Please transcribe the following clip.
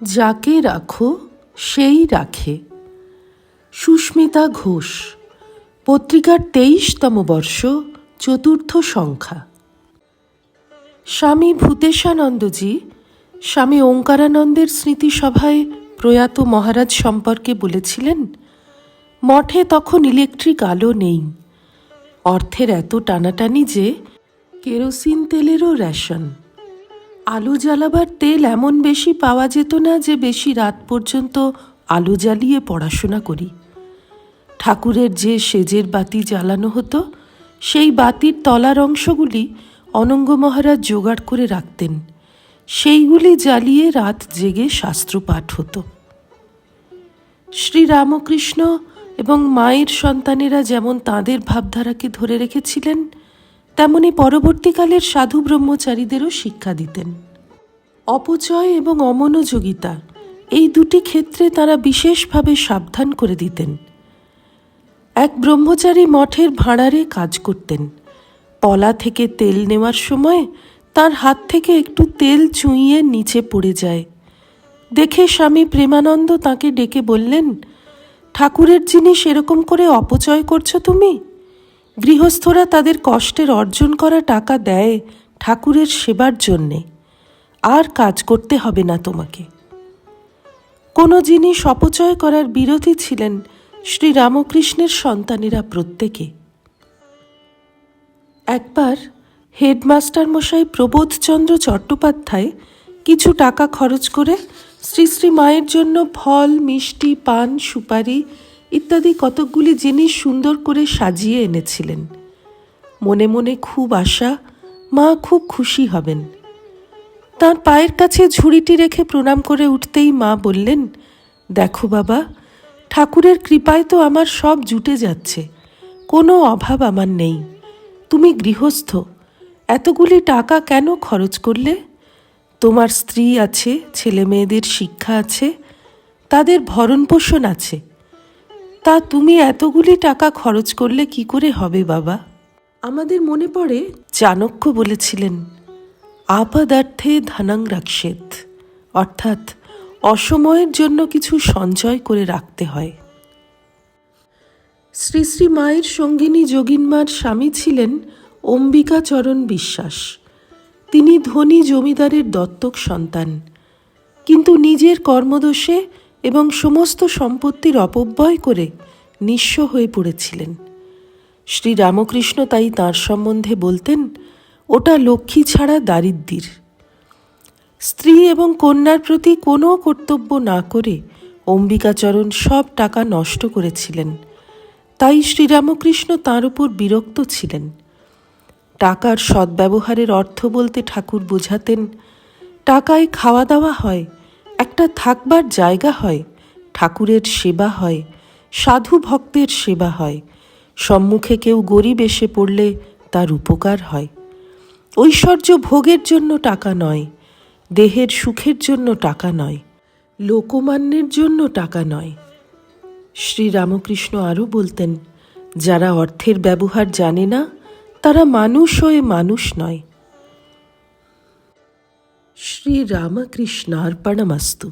যাকে রাখো সেই রাখে। সুস্মিতা ঘোষ, পত্রিকার 23তম বর্ষ, চতুর্থ সংখ্যা। স্বামী ভূতেশানন্দজি স্বামী ওঙ্কারানন্দের স্মৃতিসভায় প্রয়াত মহারাজ সম্পর্কে বলেছিলেন, মঠে তখন ইলেকট্রিক আলো নেই, অর্থের এত টানাটানি যে কেরোসিন তেলেরও রেশন। আলো জ্বালাবার তেল এমন বেশি পাওয়া যেত না যে বেশি রাত পর্যন্ত আলো জ্বালিয়ে পড়াশোনা করি। ঠাকুরের যে সেজের বাতি জ্বালানো হতো, সেই বাতির তলার অংশগুলি অনঙ্গ মহারাজ জোগাড় করে রাখতেন। সেইগুলি জ্বালিয়ে রাত জেগে শাস্ত্রপাঠ হতো। শ্রীরামকৃষ্ণ এবং মায়ের সন্তানেরা যেমন তাঁদের ভাবধারাকে ধরে রেখেছিলেন, তেমনি পরবর্তীকালের সাধু ব্রহ্মচারীদেরও শিক্ষা দিতেন। অপচয় এবং অমনোযোগিতা, এই দুটি ক্ষেত্রে তাঁরা বিশেষভাবে সাবধান করে দিতেন। এক ব্রহ্মচারী মঠের ভাঁড়ারে কাজ করতেন। পলা থেকে তেল নেওয়ার সময় তার হাত থেকে একটু তেল চুঁইয়ে নিচে পড়ে যায়। দেখে স্বামী প্রেমানন্দ তাকে ডেকে বললেন, ঠাকুরের জিনিস এরকম করে অপচয় করছো তুমি? গৃহস্থরা তাদের কষ্টের অর্জন করা টাকা দেয় ঠাকুরের সেবার জন্যে, আর কাজ করতে হবে না তোমাকে। কোনো জিনিস অপচয় করার বিরোধী ছিলেন শ্রীরামকৃষ্ণের সন্তানেরা প্রত্যেকে। একবার হেডমাস্টার মশাই প্রবোধচন্দ্র চট্টোপাধ্যায় কিছু টাকা খরচ করে শ্রী শ্রী মায়ের জন্য ফল, মিষ্টি, পান, সুপারি ইত্যাদি কতকগুলি জিনিস সুন্দর করে সাজিয়ে এনেছিলেন। মনে মনে খুব আশা মা খুব খুশি হবেন। তাঁর পায়ের কাছে ঝুড়িটি রেখে প্রণাম করে উঠতেই মা বললেন, দেখো বাবা, ঠাকুরের কৃপায় তো আমার সব জুটে যাচ্ছে, কোনো অভাব আমার নেই। তুমি গৃহস্থ, এতগুলি টাকা কেন খরচ করলে? তোমার স্ত্রী আছে, ছেলে মেয়েদের শিক্ষা আছে, তাদের ভরণ পোষণ আছে, তা তুমি এতগুলি টাকা খরচ করলে কি করে হবে বাবা? আমাদের মনে পড়ে চাণক্য বলেছিলেন, আপদার্থে ধনং রক্ষেত, অর্থাৎ অসময়ের জন্য কিছু সঞ্চয় করে রাখতে হয়। শ্রী শ্রী মায়ের সঙ্গিনী যোগিনমার স্বামী ছিলেন অম্বিকাচরণ বিশ্বাস। তিনি ধনী জমিদারের দত্তক সন্তান, কিন্তু নিজের কর্মদোষে এবং সমস্ত সম্পত্তির অপব্যয় করে নিঃস্ব হয়ে পড়েছিলেন। শ্রীরামকৃষ্ণ তাই তাঁর সম্বন্ধে বলতেন, ওটা লক্ষ্মী ছাড়া দারিদ্র্যের। স্ত্রী এবং কন্যার প্রতি কোনো কর্তব্য না করে অম্বিকাচরণ সব টাকা নষ্ট করেছিলেন। তাই শ্রীরামকৃষ্ণ তাঁর উপর বিরক্ত ছিলেন। টাকার সদ্ব্যবহারের অর্থ বলতে ঠাকুর বোঝাতেন, টাকায় খাওয়া দাওয়া হয়, একটা থাকবার জায়গা হয়, ঠাকুরের সেবা হয়, সাধু ভক্তের সেবা হয়, সম্মুখে কেউ গরিব এসে পড়লে তার উপকার হয়। ঐশ্বর্য ভোগের জন্য টাকা নয়, দেহের সুখের জন্য টাকা নয়, লোকমান্যের জন্য টাকা নয়। শ্রীরামকৃষ্ণ আরও বলতেন, যারা অর্থের ব্যবহার জানে না, তারা মানুষ হয়ে মানুষ নয়। শ্রীরামকৃষ্ণার্পণমস্তু।